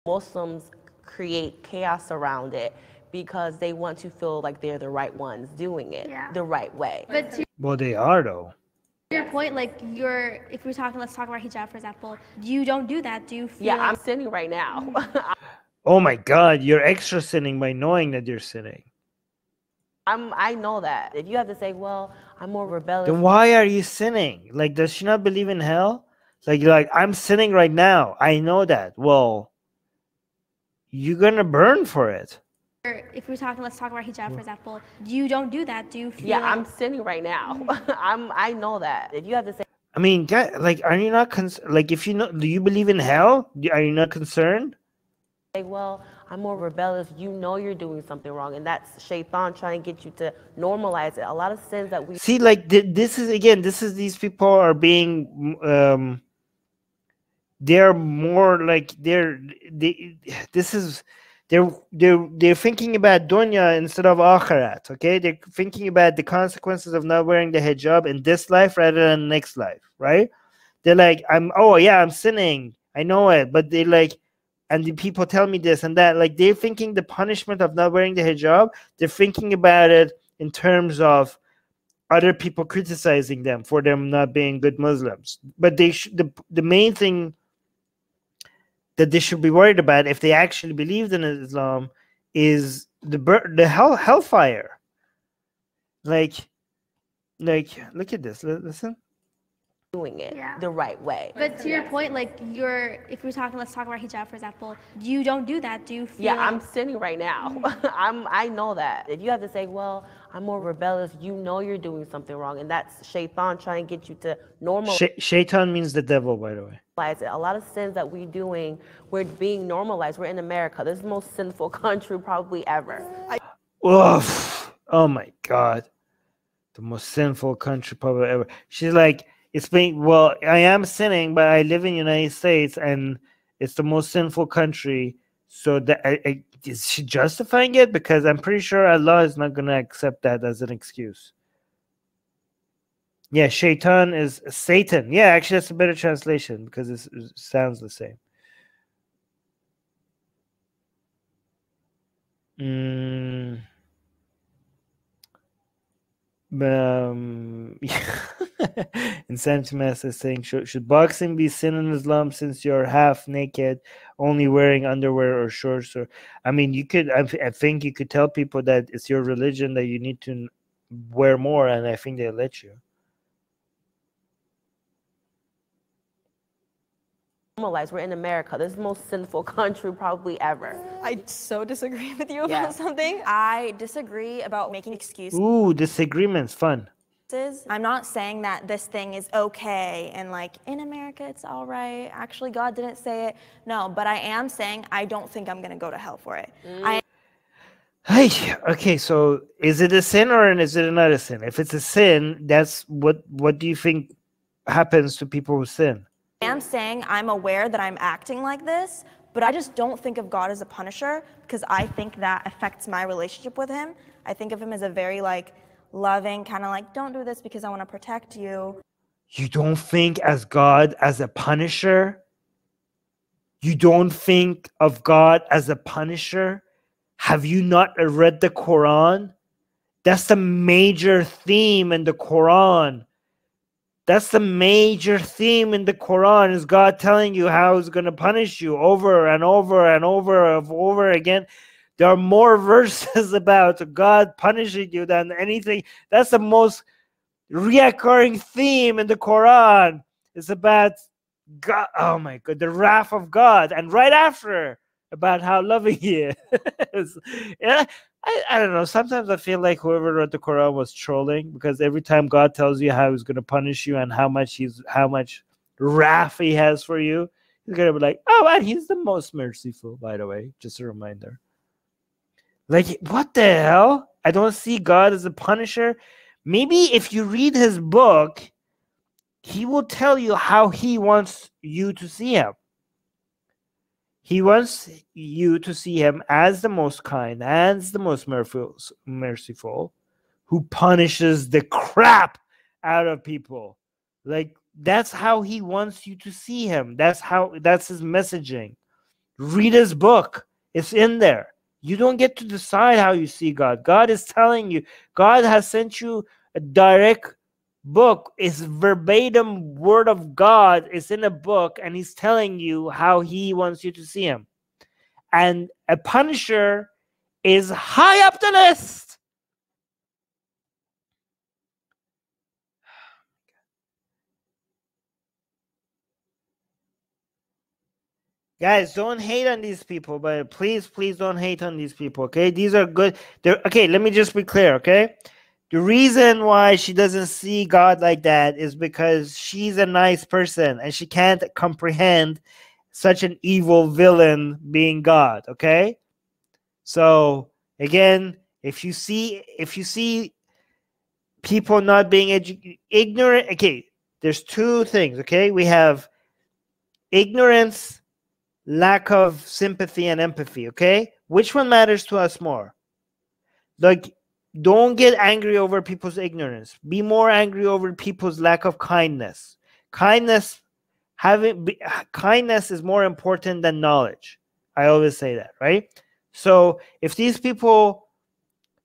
Muslims create chaos around it because they want to feel like they're the right ones doing it the right way. But to Well, they are though. your point, like if we're talking, let's talk about hijab, for example. You don't do that. Do you feel Yeah, like I'm sinning right now. Oh my God, you're extra sinning by knowing that you're sinning. I know that. If you have to say, well, I'm more rebellious. Then why are you sinning? Like, does she not believe in hell? Like, you're like, I'm sinning right now. I know that. Well, you're gonna burn for it. if we're talking, let's talk about hijab, for example. You don't do that. Do you feel Yeah, like I'm sinning right now. I know that. If you have to say, I mean, like, are you not like, if you know, do you believe in hell? Are you not concerned? well, I'm more rebellious, you know you're doing something wrong, and that's shaitan trying to get you to normalize it. A lot of sins that we See, like, this is, again, this is, these people are being they're more like this is they're thinking about dunya instead of akhirat. Okay, they're thinking about the consequences of not wearing the hijab in this life rather than next life, right? They're like, I'm sinning, I know it, but they like, and the people tell me this and that, like, they're thinking the punishment of not wearing the hijab, they're thinking about it in terms of other people criticizing them for them not being good Muslims. But they the main thing that they should be worried about, if they actually believed in Islam, is the hellfire. Like look at this. Listen. doing it the right way. But to your point, like if we're talking, let's talk about hijab, for example. You don't do that. Do you feel Yeah, like I'm sinning right now. I know that. If you have to say, well, I'm more rebellious, you know you're doing something wrong, and that's shaitan trying to get you to normalize Shaitan means the devil, by the way. it. A lot of sins that we're doing, we're being normalized. We're in America. This is the most sinful country probably ever. Oof. Oh my God. The most sinful country probably ever. She's like, it's being, well, I am sinning, but I live in the United States and it's the most sinful country. So that is she justifying it? Because I'm pretty sure Allah is not going to accept that as an excuse. Yeah, shaitan is Satan. Yeah, actually, that's a better translation because it sounds the same. Insanity Master is saying, should boxing be sin in Islam since you're half naked, only wearing underwear or shorts? Or, I mean, you could, I think you could tell people that it's your religion that you need to wear more, and I think they'll let you. We're in America. This is the most sinful country probably ever. I so disagree with you about something. I disagree about making excuses. Ooh, disagreement's fun. I'm not saying that this thing is okay and like in America it's all right. Actually, God didn't say it. No, but I am saying I don't think I'm gonna go to hell for it. Hey, okay, so is it a sin or is it not a sin? If it's a sin, that's what do you think happens to people who sin? I am saying I'm aware that I'm acting like this, but I just don't think of God as a punisher because I think that affects my relationship with him. I think of him as a very like loving, kind of like, don't do this because I want to protect you. You don't think as God as a punisher? You don't think of God as a punisher? Have you not read the Quran? That's the major theme in the Quran. That's the major theme in the Quran, is God telling you how he's going to punish you over and over and over again. There are more verses about God punishing you than anything. That's the most reoccurring theme in the Quran. It's about God. Oh my God, the wrath of God. And right after, about how loving he is. Yeah, I don't know. Sometimes I feel like whoever wrote the Quran was trolling, because every time God tells you how he's going to punish you and how much wrath he has for you, he's going to be like, oh, and he's the most merciful, by the way. Just a reminder. Like, what the hell? I don't see God as a punisher. Maybe if you read his book, he will tell you how he wants you to see him. He wants you to see him as the most kind, as the most merciful, who punishes the crap out of people. Like, that's how he wants you to see him. That's his messaging. Read his book. It's in there. You don't get to decide how you see God. God is telling you. God has sent you a direct book. It's verbatim word of God. It's in a book, and he's telling you how he wants you to see him. And a punisher is high up the list. Guys, don't hate on these people, but please don't hate on these people, okay? These are good. Okay, let me just be clear, okay? The reason why she doesn't see God like that is because she's a nice person and she can't comprehend such an evil villain being God, okay? So, again, if you see people not being ignorant, okay, there's two things, okay? We have ignorance, lack of sympathy and empathy, okay? Which one matters to us more? Like, don't get angry over people's ignorance. Be more angry over people's lack of kindness. Kindness is more important than knowledge. I always say that, right? So if these people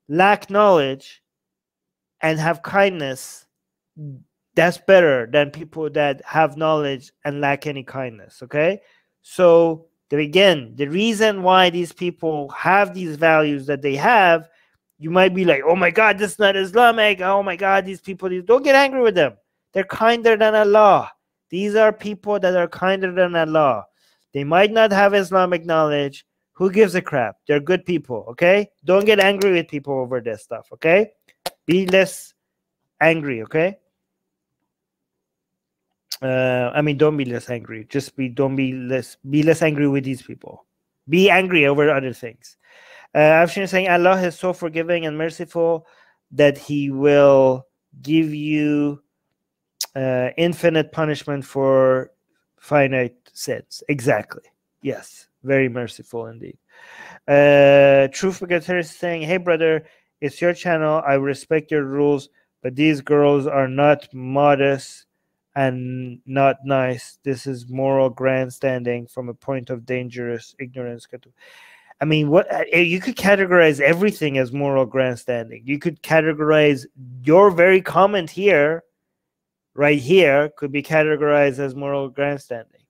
lack knowledge and have kindness, that's better than people that have knowledge and lack any kindness, okay? So, again, the reason why these people have these values that they have, you might be like, oh my God, this is not Islamic. Oh my God, these people, don't get angry with them. They're kinder than Allah. These are people that are kinder than Allah. They might not have Islamic knowledge. Who gives a crap? They're good people, okay? Don't get angry with people over this stuff, okay? Be less angry, okay? Don't be less angry. Be less angry with these people. Be angry over other things. Afshin is saying Allah is so forgiving and merciful that he will give you infinite punishment for finite sins. Exactly. Yes. Very merciful indeed. Truth Forgetter is saying, hey brother, it's your channel. I respect your rules, but these girls are not modest and not nice. This is moral grandstanding from a point of dangerous ignorance. I mean, what you could categorize everything as moral grandstanding. You could categorize your very comment here, right here, could be categorized as moral grandstanding.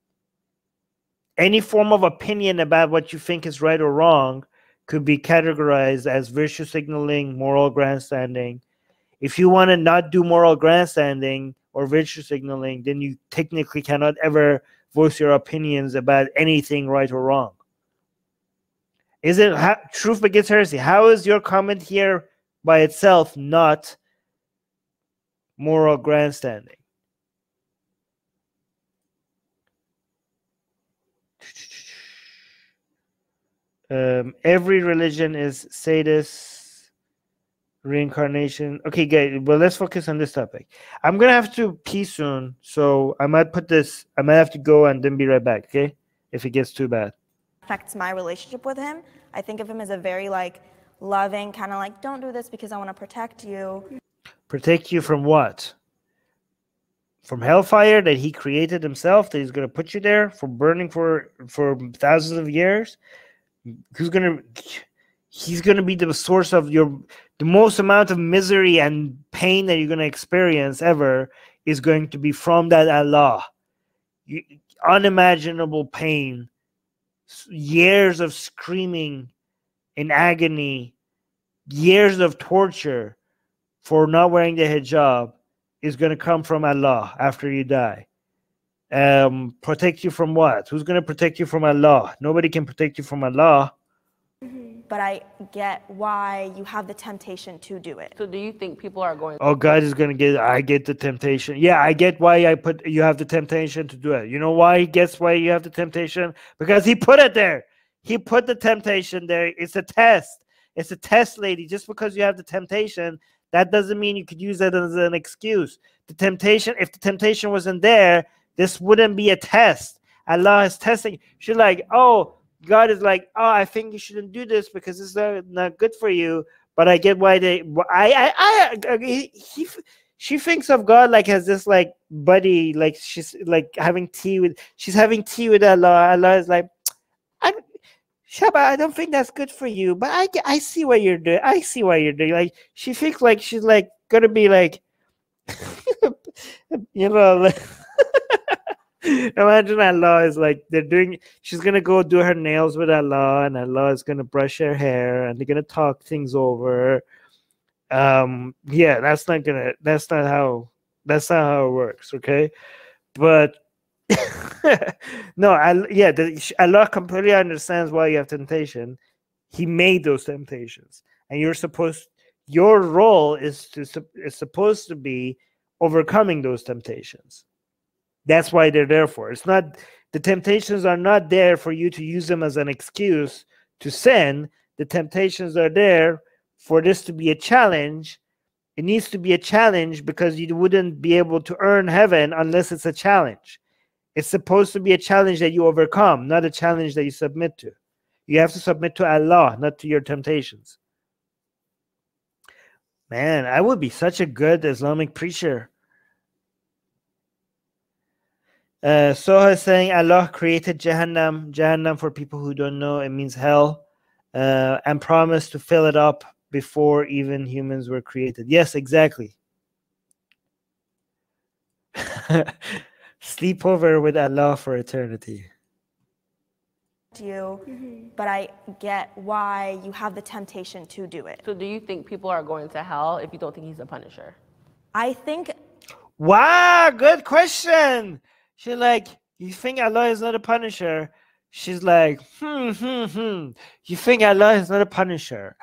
Any form of opinion about what you think is right or wrong could be categorized as virtue signaling, moral grandstanding. If you want to not do moral grandstanding or virtue signaling, then you technically cannot ever voice your opinions about anything right or wrong. Is it truth begets heresy? How is your comment here by itself not moral grandstanding? Every religion is sadist, reincarnation. Okay, guys, well, let's focus on this topic. I'm gonna have to pee soon, so I might have to go and then be right back, okay? If it gets too bad. Affects my relationship with him. I think of him as a very loving, kind of don't do this because I want to protect you. Protect you from what? From hellfire that he created himself, that he's going to put you there for burning for thousands of years? He's going to be the source of the most amount of misery and pain that you're going to experience ever is going to be from that Allah. Unimaginable pain, years of screaming in agony, years of torture for not wearing the hijab is going to come from Allah after you die. Protect you from what? Who's going to protect you from Allah? Nobody can protect you from Allah. But I get why you have the temptation to do it. So do you think people are going? Oh, God is going to get. I get the temptation. Yeah, I get why you have the temptation to do it. You know why he gets why you have the temptation? Because he put it there. He put the temptation there. It's a test. It's a test, lady. Just because you have the temptation, that doesn't mean you could use that as an excuse. The temptation, if the temptation wasn't there, this wouldn't be a test. Allah is testing. She's like, oh, God is like, oh, I think you shouldn't do this because it's not good for you. But I get why she thinks of God as this buddy, she's having tea with Allah. Allah is like, Shaba, I don't think that's good for you, but I see what you're doing. I see what you're doing. Like, she thinks like she's like gonna be like, you know, like, imagine Allah is like, she's gonna go do her nails with Allah, and Allah is gonna brush her hair, and they're gonna talk things over. Yeah, that's not how it works, okay? But no, Allah completely understands why you have temptation. He made those temptations, and your role is supposed to be overcoming those temptations. That's why they're there for. It's not, the temptations are not there for you to use them as an excuse to sin. The temptations are there for this to be a challenge. It needs to be a challenge because you wouldn't be able to earn heaven unless it's a challenge. It's supposed to be a challenge that you overcome, not a challenge that you submit to. You have to submit to Allah, not to your temptations. Man, I would be such a good Islamic preacher. Soha is saying Allah created Jahannam. Jahannam, for people who don't know, it means hell, and promised to fill it up before even humans were created. Yes, exactly. Sleepover with Allah for eternity. But I get why you have the temptation to do it. So do you think people are going to hell if you don't think he's a punisher? I think. Wow, good question. She's like, you think Allah is not a punisher? She's like, You think Allah is not a punisher?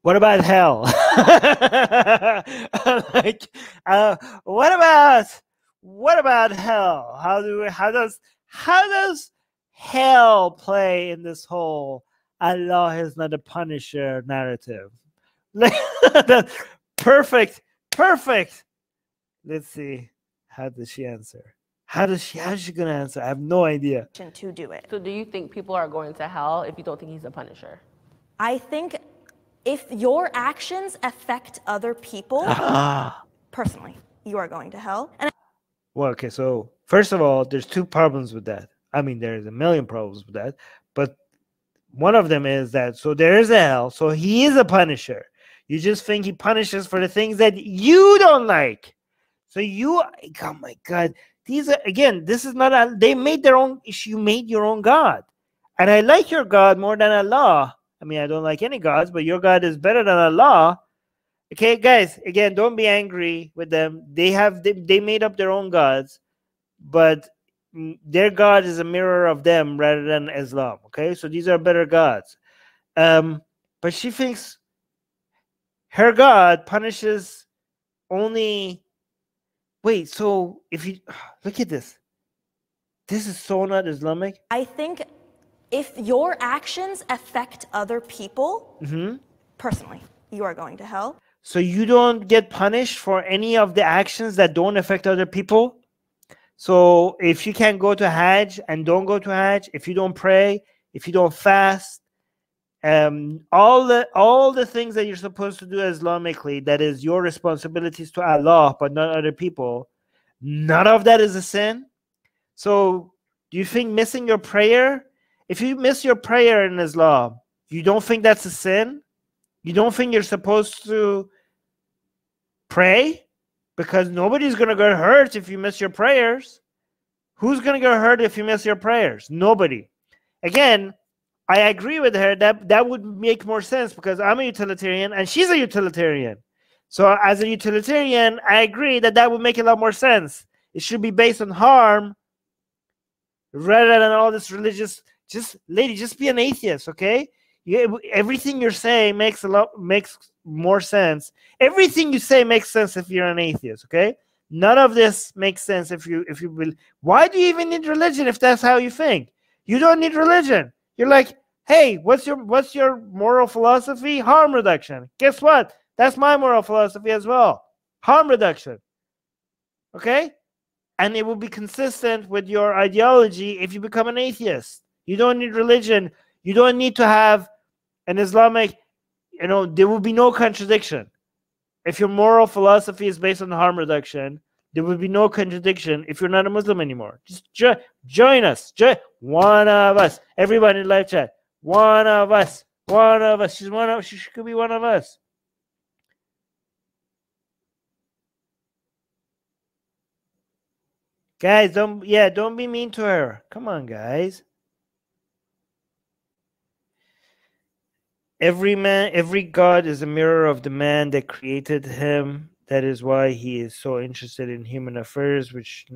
What about hell? Like, what about hell? How does hell play in this whole Allah is not a punisher narrative? Perfect. Let's see. How does she answer? How's she gonna answer? I have no idea. To do it. So do you think people are going to hell if you don't think he's a punisher? I think if your actions affect other people, personally, you are going to hell. And well, okay, so first of all, there's two problems with that. I mean, there's a million problems with that, but one of them is that, so there is a hell, so he is a punisher. You just think he punishes for the things that you don't like. So you, oh my God, these are, again, this is not, they made their own, you made your own God. And I like your God more than Allah. I mean, I don't like any gods, but your God is better than Allah. Okay, guys, again, don't be angry with them. They made up their own gods, but their God is a mirror of them rather than Islam. Okay, so these are better gods. But she thinks her God punishes only. Wait, so if you look at this is so not Islamic. I think if your actions affect other people, personally, you are going to hell. So you don't get punished for any of the actions that don't affect other people? So if you can't go to Hajj and don't go to Hajj, if you don't pray, if you don't fast, all the things that you're supposed to do Islamically, that is your responsibilities to Allah, but not other people, none of that is a sin. So do you think missing your prayer, if you miss your prayer in Islam, you don't think that's a sin? You don't think you're supposed to pray? Because nobody's going to get hurt if you miss your prayers. Who's going to get hurt if you miss your prayers? Nobody. Again, I agree with her that would make more sense because I'm a utilitarian and she's a utilitarian. So as a utilitarian, I agree that would make a lot more sense. It should be based on harm rather than all this religious. Just be an atheist, okay? Everything you're saying makes more sense. Everything you say makes sense if you're an atheist, okay? None of this makes sense if you will. Why do you even need religion if that's how you think? You don't need religion. You're like, hey, what's your moral philosophy? Harm reduction. Guess what? That's my moral philosophy as well. Harm reduction. Okay? And it will be consistent with your ideology if you become an atheist. You don't need religion. You don't need to have an Islamic, there will be no contradiction. If your moral philosophy is based on harm reduction, There would be no contradiction if you're not a Muslim anymore. Just join us. One of us. Everybody in live chat. One of us. One of us. She's one of. She could be one of us. Guys, don't be mean to her. Come on, guys. Every God is a mirror of the man that created him. That is why he is so interested in human affairs, which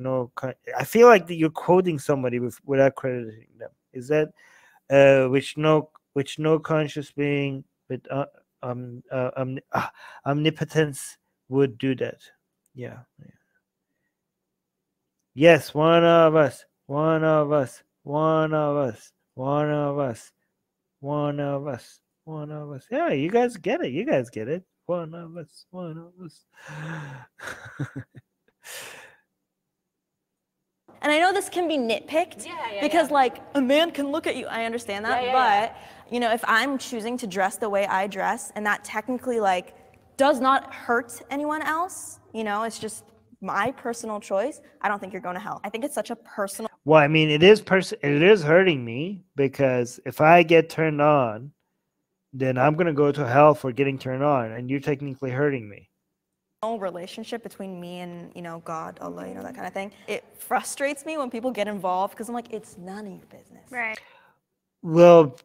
I feel like that you're quoting somebody without crediting them. Is that which no conscious being with omnipotence would do that? Yeah. Yes, one of us, one of us, one of us, one of us, one of us, one of us. Yeah, you guys get it. You guys get it. One of us, one of us. And I know this can be nitpicked because like a man can look at you. I understand that, but you know, if I'm choosing to dress the way I dress and that technically like does not hurt anyone else, you know, it's just my personal choice, I don't think you're going to hell. I think it's such a personal. Well, I mean, it is hurting me because if I get turned on, then I'm going to go to hell for getting turned on, and you're technically hurting me. Relationship between me and, you know, God, Allah, you know, that kind of thing. It frustrates me when people get involved because I'm like, it's none of your business. Right. Well,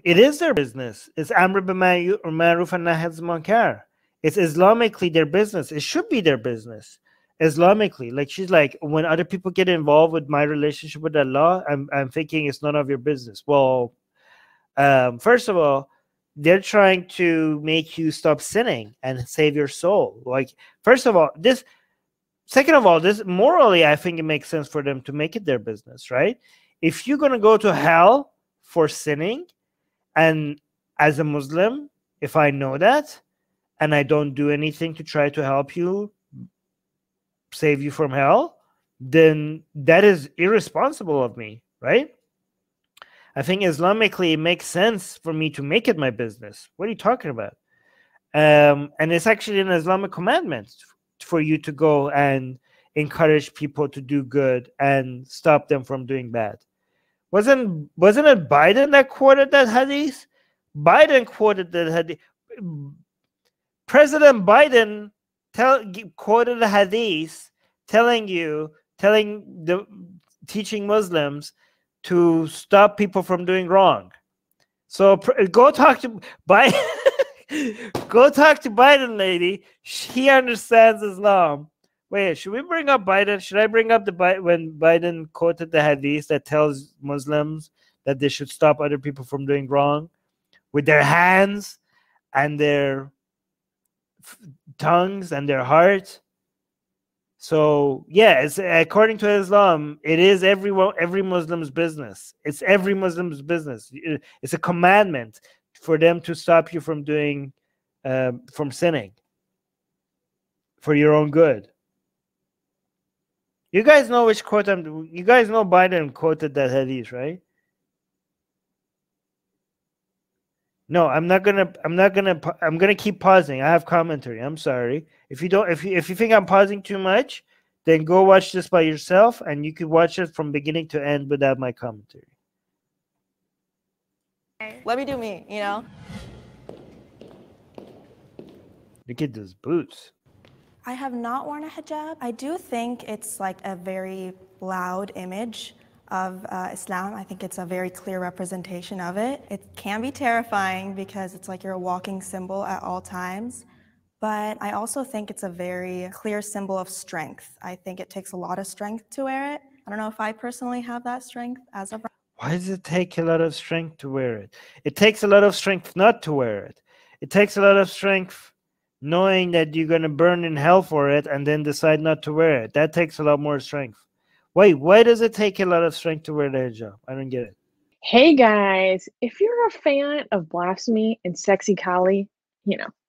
it is their business. It's Amr bil Ma'ruf and Nahy anil Munkar. It's Islamically their business. It should be their business. Islamically, like she's like, when other people get involved with my relationship with Allah, I'm thinking it's none of your business. Well, first of all, they're trying to make you stop sinning and save your soul. Like, first of all, second of all, this morally, I think it makes sense for them to make it their business, right? If you're gonna go to hell for sinning, and as a Muslim, if I know that and I don't do anything to try to help you save you from hell, then that is irresponsible of me, right? I think Islamically it makes sense for me to make it my business. What are you talking about? And it's actually an Islamic commandment for you to go and encourage people to do good and stop them from doing bad. Wasn't it Biden that quoted that hadith? Biden quoted that hadith. President Biden quoted a hadith teaching Muslims to stop people from doing wrong. So go talk to Biden. Go talk to Biden, lady. He understands Islam. Wait, should we bring up Biden? Should I bring up when Biden quoted the hadith that tells Muslims that they should stop other people from doing wrong with their hands and their tongues and their heart? So yeah, it's according to Islam, it is every Muslim's business. It's every Muslim's business. It's a commandment for them to stop you from doing, from sinning, for your own good. You guys know which quote you guys know Biden quoted that hadith, right? No, I'm gonna keep pausing. I have commentary. I'm sorry. If you think I'm pausing too much, then go watch this by yourself, and you can watch it from beginning to end without my commentary. Let me do me, you know? Look at those boots. I have not worn a hijab. I do think it's like a very loud image of Islam. I think it's a very clear representation of it. It can be terrifying because it's like you're a walking symbol at all times. But I also think it's a very clear symbol of strength. I think it takes a lot of strength to wear it. I don't know if I personally have that strength as of. Why does it take a lot of strength to wear it? It takes a lot of strength not to wear it. It takes a lot of strength knowing that you're going to burn in hell for it and then decide not to wear it. That takes a lot more strength. Wait, why does it take a lot of strength to wear the hijab? I don't get it. Hey guys, if you're a fan of blasphemy and sexy Kali,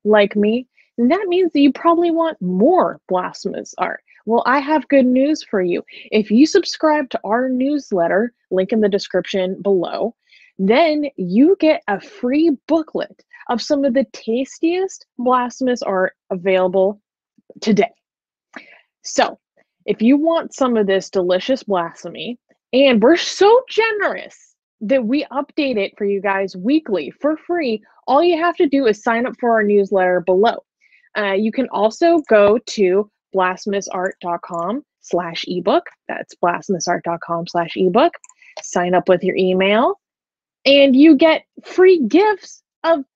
like me, then that means that you probably want more blasphemous art. Well, I have good news for you. If you subscribe to our newsletter, link in the description below, then you get a free booklet of some of the tastiest blasphemous art available today. So, if you want some of this delicious blasphemy, and we're so generous that we update it for you guys weekly for free, all you have to do is sign up for our newsletter below. You can also go to blasphemousart.com/ebook. That's blasphemousart.com/ebook. Sign up with your email, and you get free gifts of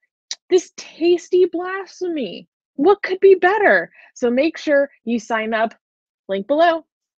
this tasty blasphemy. What could be better? So make sure you sign up. Link below.